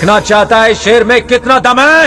देखना चाहता है शेर में कितना दम है।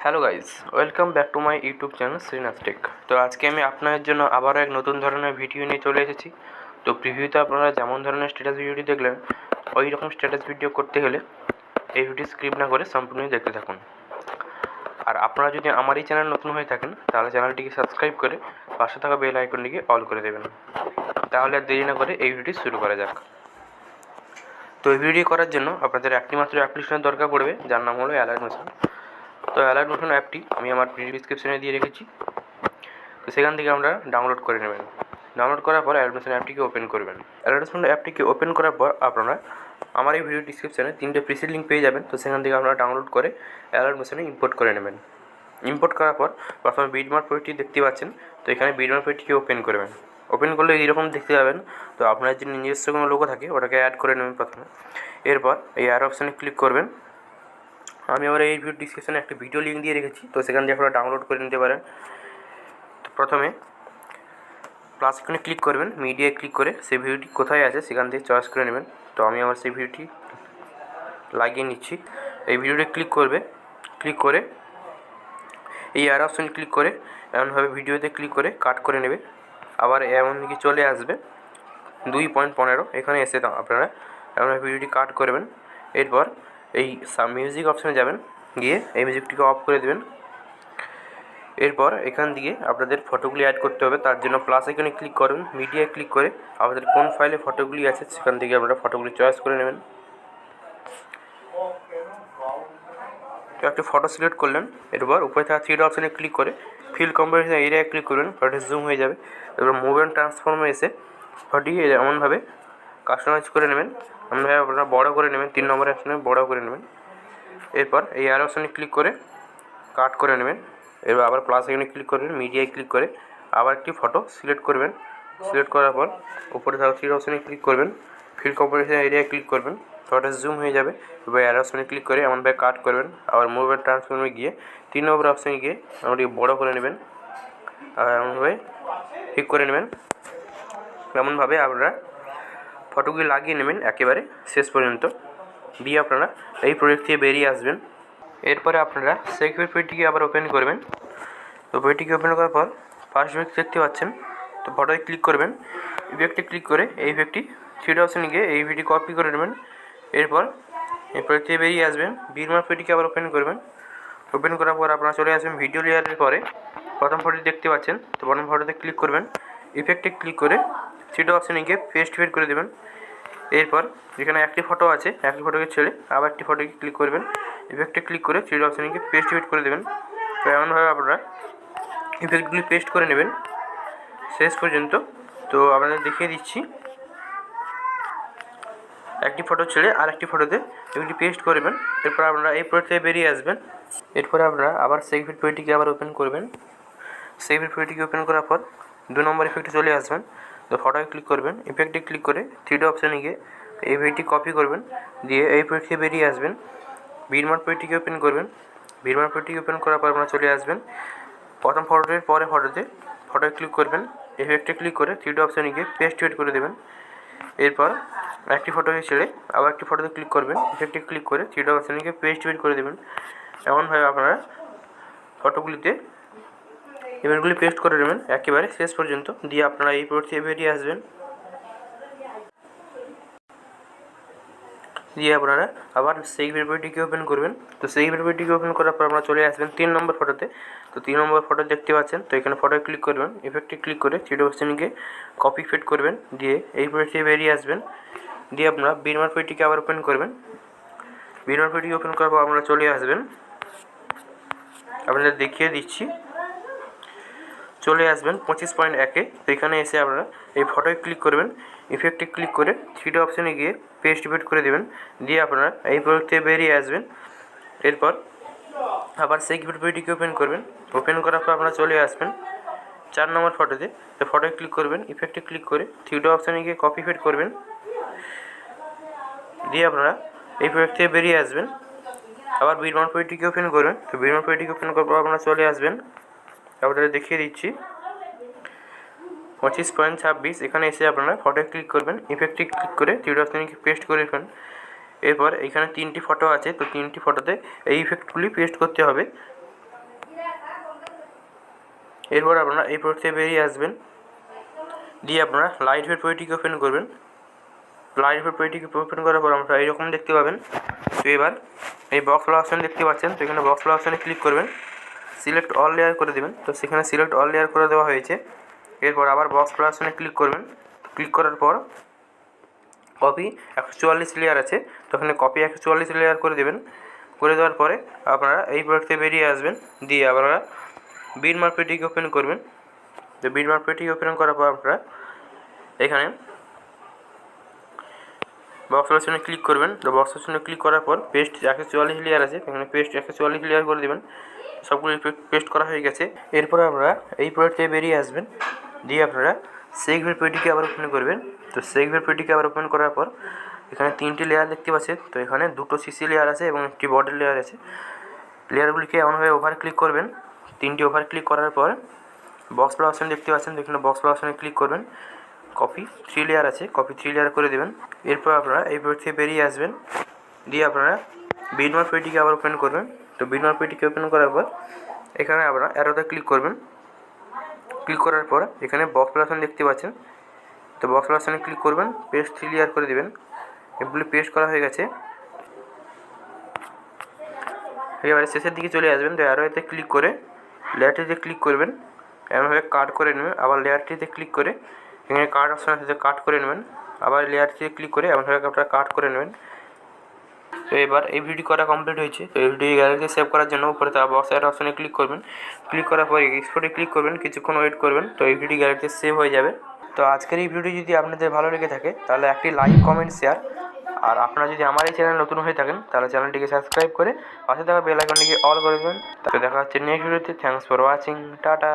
Hello guys, welcome back to my YouTube channel Srinath tech. তো আজকে আমি আপনাদের জন্য আবারও এক নতুন ধরনের ভিডিও নিয়ে চলে এসেছি। তো প্রিভিউতে আপনারা যেমন ধরনের স্ট্যাটাস ভিডিওটি দেখলেন, ওই রকম স্ট্যাটাস ভিডিও করতে হলে এই ভিডিও স্ক্রিপ্ট না করে সম্পূর্ণ দেখতে থাকুন। আর আপনারা যদি আমার এই চ্যানেল নতুন হয়ে থাকেন, তাহলে চ্যানেলটিকে সাবস্ক্রাইব করে পাশে থাকা বেল আইকনটিকে অল করে দেবেন। তাহলে আর দেরি না করে এই ভিডিও শুরু করা যাক। তো এই ভিডিও করার জন্য আপনাদের একটি মাত্র অ্যাপ্লিকেশনের দরকার পড়বে, যার নাম হলো অ্যালাইটমোশন। তো অ্যালাইটমোশন অ্যাপটি আমি আমার ডিসক্রিপশনে দিয়ে রেখেছি। তো সেখান থেকে আমরা ডাউনলোড করে নেবেন। ডাউনলোড করার পর অ্যালাইটমোশন অ্যাপটিকে ওপেন করবেন। অ্যালাইটমোশন অ্যাপটিকে ওপেন করার পর আপনারা আমার এই ভিডিও ডিসক্রিপশনে 3টে প্রিসেট লিঙ্ক পেয়ে যাবেন। তো সেখান থেকে আপনারা ডাউনলোড করে অ্যালাইটমোশনে ইম্পোর্ট করে নেবেন। ইম্পোর্ট করার পর প্রথমে বিটমার্ক প্রজেক্টটি দেখতে পাচ্ছেন। তো এখানে বিটমার্ক প্রজেক্টটিকে ওপেন করবেন। ওপেন করলে এইরকম দেখতে পাবেন। তো আপনার যদি নিজস্ব কোনো লোগো থাকে, ওটাকে অ্যাড করে নেবেন প্রথমে। এরপর এই অ্যাড অপশানে ক্লিক করবেন। আমি আবার এই ভিডিও ডিসক্রিপশনে একটা ভিডিও লিঙ্ক দিয়ে রেখেছি। তো সেখান থেকে আপনারা ডাউনলোড করে নিতে পারেন। তো প্রথমে প্লাস আইকনে ক্লিক করবেন, মিডিয়ায় ক্লিক করে সেই ভিডিওটি কোথায় আছে সেখান থেকে চয়েস করে নেবেন। তো আমি আমার সেই ভিডিওটি লাগিয়ে নিচ্ছি। এই ভিডিওটি ক্লিক করে এই অ্যাড অপশানে ক্লিক করে এমনভাবে ভিডিওতে ক্লিক করে কাট করে নেবে। আবার এমন দিকে চলে আসবে 2.15, এখানে এসে আপনারা এমনভাবে ভিডিওটি কাট করবেন। এরপর এই মিউজিক অপশানে যাবেন, গিয়ে এই মিউজিকটিকে অফ করে দেবেন। এরপর এখান থেকে আপনাদের ফটোগুলি অ্যাড করতে হবে। তার জন্য প্লাস আইকনে ক্লিক করবেন, মিডিয়ায় ক্লিক করে আপনাদের কোন ফাইলে ফটোগুলি আছে সেখান থেকে আপনারা ফটোগুলি চয়েস করে নেবেন। তো একটি ফটো সিলেক্ট করলেন। এরপর উপরে থাকা 3 অপশানে ক্লিক করে ফিল কম্পোজিশন এরিয়ায় ক্লিক করবেন। ফটোটি জুম হয়ে যাবে। এবার মুভ অ্যান্ড ট্রান্সফর্মে এসে ফটোটি এমনভাবে কাস্টমাইজ করে নেবেন। এমনভাবে আপনারা বড়ো করে নেবেন, 3 নম্বর অপশানে বড়ো করে নেবেন। এরপর এই অ্যারো অপশানে ক্লিক করে কাট করে নেবেন। এবার আবার প্লাস আইকনে ক্লিক করবেন, মিডিয়ায় ক্লিক করে আবার একটি ফটো সিলেক্ট করবেন। সিলেক্ট করার পর উপরে থাকা 3 অপশানে ক্লিক করবেন, ফিল কম্পোজিশন এরিয়ায় ক্লিক করবেন। ফটোটা জুম হয়ে যাবে। এবার অ্যারো অপশানে ক্লিক করে এমনভাবে কাট করবেন। আবার মুভ অ্যান্ড ট্রান্সফর্মে গিয়ে 3 নম্বর অপশানে গিয়ে এমনটি বড়ো করে নেবেন। আর এমনভাবে ঠিক করে নেবেন। এমনভাবে আপনারা ফটোগুলি লাগিয়ে নেবেন একেবারে শেষ পর্যন্ত। দিয়ে আপনারা এই প্রজেক্ট থেকে বেরিয়ে আসবেন। এরপরে আপনারা সেকেন্ড পেজটিকে আবার ওপেন করবেন। তো পেজটিকে ওপেন করার পর ফার্স্ট ইফেক্ট দেখতে পাচ্ছেন। তো ফটোয় ক্লিক করবেন, ইফেক্টে ক্লিক করে এই ইফেক্টটি 3 অপশানে গিয়ে এই ভিডিও কপি করে নেবেন। এরপর এই প্রজেক্ট থেকে বেরিয়ে আসবেন। বিটমার্ক পেজটিকে আবার ওপেন করবেন। ওপেন করার পর আপনারা চলে আসবেন ভিডিও লেয়ারের পরে প্রথম ফটোটি দেখতে পাচ্ছেন। তো প্রথম ফটোতে ক্লিক করবেন, ইফেক্টে ক্লিক করে 3 অপশানে গিয়ে পেস্ট ফিট করে দেবেন। এরপর যেখানে একটি ফটো আছে, একটি ফটোকে ছেড়ে আবার একটি ফটোকে ক্লিক করবেন, ইফেক্টে ক্লিক করে 3 অপশানে গিয়ে পেস্ট ফিট করে দেবেন। তো এমনভাবে আপনারা ইফেক্টগুলি পেস্ট করে নেবেন শেষ পর্যন্ত। তো আপনাদের দেখিয়ে দিচ্ছি, একটি ফটো ছেড়ে আর একটি ফটোতে এগুলি পেস্ট করবেন। এরপর আপনারা এই প্রজেক্ট থেকে বেরিয়ে আসবেন। এরপরে আপনারা আবার সেকেন্ড পেজটিকে আবার ওপেন করবেন। সেকেন্ড পেজটিকে ওপেন করার পর 2 নম্বর ইফেক্টে চলে আসবেন। তো ফটোয় ক্লিক করবেন, ইফেক্টে ক্লিক করে 3 অপশানে গিয়ে এই পেজটি কপি করবেন। দিয়ে এই পেজ থেকে বেরিয়ে আসবেন। বিটমার্ক পেজটিকে ওপেন করবেন। বিটমার্ক পেজটিকে ওপেন করার পর আপনারা চলে আসবেন প্রথম ফটোটির পরে ফটোয় ক্লিক করবেন, ইফেক্টে ক্লিক করে 3 অপশানে গিয়ে পেস্ট ফিট করে দেবেন। এরপর একটি ফটোকে ছেড়ে আবার একটি ফটোতে ক্লিক করবেন, ইফেক্টে ক্লিক করে 3 অপশানে গিয়ে পেস্ট ফিট করে দেবেন। এমনভাবে আপনারা ফটোগুলিতে ইমেজগুলি পেস্ট করে নেবেন একেবারে শেষ পর্যন্ত। দিয়ে আপনারা এই প্রজেক্ট থেকে বেরিয়ে আসবেন। দিয়ে আপনারা আবার সেই পেজটিকে ওপেন করবেন। তো সেই পেজটিকে ওপেন করার পর আপনারা চলে আসবেন 3 নম্বর ফটোতে। তো 3 নম্বর ফটো দেখতে পাচ্ছেন। তো এখানে ফটোয় ক্লিক করবেন, ইফেক্টে ক্লিক করে 3 অপশানে কপি ফিট করবেন। দিয়ে এই প্রজেক্ট থেকে বেরিয়ে আসবেন। দিয়ে আপনারা বিটমার্ক পেজটিকে আবার ওপেন করবেন। বিটমার্ক পেজটিকে ওপেন করার পর আপনারা চলে আসবেন, আপনাদের দেখিয়ে দিচ্ছি। চলে আসবেন 25.1-এ। তো এখানে এসে আপনারা এই ফটোয় ক্লিক করবেন, ইফেক্টে ক্লিক করে 3 অপশানে গিয়ে পেস্ট ইফেক্ট করে দেবেন, দিয়ে আপনারা এই প্রোডাক্ট থেকে বেরিয়ে আসবেন। এরপর আবার সেই ভিডিওটিকে ওপেন করবেন, ওপেন করার পর আপনারা চলে আসবেন 4 নম্বর ফটোতে। তো ফটোয় ক্লিক করবেন, ইফেক্টে ক্লিক করে 3 অপশানে গিয়ে কপি ইফেক্ট করবেন, দিয়ে আপনারা এই প্রোডাক্ট থেকে বেরিয়ে আসবেন। আবার বিরমান পেজটিকে ওপেন করবেন। তো বিরমান পেজটিকে ওপেন করার পর আপনারা চলে আসবেন, আপনাদের দেখিয়ে দিচ্ছি 25.26। এখানে এসে আপনারা ফটোয় ক্লিক করবেন, ইফেক্টে ক্লিক করে 3 অপশানে পেস্ট করে দেবেন। এরপর এখানে 3টি ফটো আছে, তো 3টি ফটোতে এই ইফেক্টগুলি পেস্ট করতে হবে। এরপর আপনারা এই প্রোডাক্ট থেকে বেরিয়ে আসবেন, দিয়ে আপনারা লাইট ইফেক্ট পেজটিকে ওপেন করবেন। লাইট ইফেক্ট পেজটিকে ওপেন করার পর আমরা এইরকম দেখতে পাবেন। তো এবার এই বক্স অপশান দেখতে পাচ্ছেন, তো এখানে বক্স অপশানে ক্লিক করবেন, সিলেক্ট অল লেয়ার করে দেবেন। তো সেখানে সিলেক্ট অল লেয়ার করে দেওয়া হয়েছে। এরপর আবার বক্স অপশানে ক্লিক করবেন, ক্লিক করার পর কপি 144 লেয়ার আছে, তো এখানে কপি 144 লেয়ার করে দেবেন। করে দেওয়ার পরে আপনারা এই প্রোডাক্ট থেকে বেরিয়ে আসবেন, দিয়ে আপনারা বিন মার্কেটিকে ওপেন করবেন। তো বিন মার্কেটিকে ওপেন করার পর আপনারা এখানে বক্স অপশানে ক্লিক করবেন। তো বক্স অপশানে ক্লিক করার পর পেস্ট 144 লেয়ার আছে, এখানে পেস্ট 144 লেয়ার করে দেবেন। সবগুলো পেস্ট করা হয়ে গেছে। এরপরে আপনারা এই প্রোডাক্ট থেকে বেরিয়ে আসবেন, দিয়ে আপনারা সেগমেন্ট পেজটিকে আবার ওপেন করবেন। তো সেগমেন্ট পেজটিকে আবার ওপেন করার পর এখানে 3টি লেয়ার দেখতে পাচ্ছেন, তো এখানে 2টো সিসি লেয়ার আছে এবং একটি বর্ডার লেয়ার আছে। লেয়ারগুলিকে এমনভাবে ওভার ক্লিক করবেন, 3টি ওভার ক্লিক করার পর বক্স অপশান দেখতে পাচ্ছেন, তো এখানে বক্স অপশানে ক্লিক করবেন, কপি 3 লেয়ার আছে, কপি 3 লেয়ার করে দেবেন। এরপর আপনারা এই পেজ থেকে বেরিয়ে আসবেন, দিয়ে আপনারা বিনমার্ক পেজটিকে আবার ওপেন করবেন। তো বিনমার্ক পেজটিকে ওপেন করার পর এখানে আপনারা অ্যারোতে ক্লিক করবেন। ক্লিক করার পর এখানে বক্স অপশান দেখতে পাচ্ছেন, তো বক্স অপশানে ক্লিক করবেন, পেস্ট 3 লেয়ার করে দেবেন। এগুলি পেস্ট করা হয়ে গেছে। এবারে শেষের দিকে চলে আসবেন, তো অ্যারোতে ক্লিক করে লেয়ারটিতে ক্লিক করবেন, এমনভাবে কাট করে নেবেন। আবার লেয়ারটিতে ক্লিক করে এখানে কাট অপশান আছে, কাট করে নেবেন। আবার লেয়ারটিতে ক্লিক করে এমনভাবে আপনারা কাট করে নেবেন। তো এবার এই ভিডিও করা কমপ্লিট হয়েছে। তো এই ভিডিও গ্যালারিতে সেভ করার জন্য উপরে তার বক্স অ্যাড অপশানে ক্লিক করবেন। ক্লিক করার পর এক্সপোর্টে ক্লিক করবেন, কিছুক্ষণ ওয়েট করবেন, তো এই ভিডিও গ্যালারিতে সেভ হয়ে যাবে। তো আজকের এই ভিডিও যদি আপনাদের ভালো লেগে থাকে তাহলে একটি লাইক, কমেন্ট, শেয়ার। আর আপনারা যদি আমার এই চ্যানেল নতুন হয়ে থাকেন তাহলে চ্যানেলটিকে সাবস্ক্রাইব করে পাশে থাকা বেল আইকনটিকে অল করে দেবেন। তো দেখা হচ্ছে নেক্সট ভিডিওতে। Thanks for watching, tata.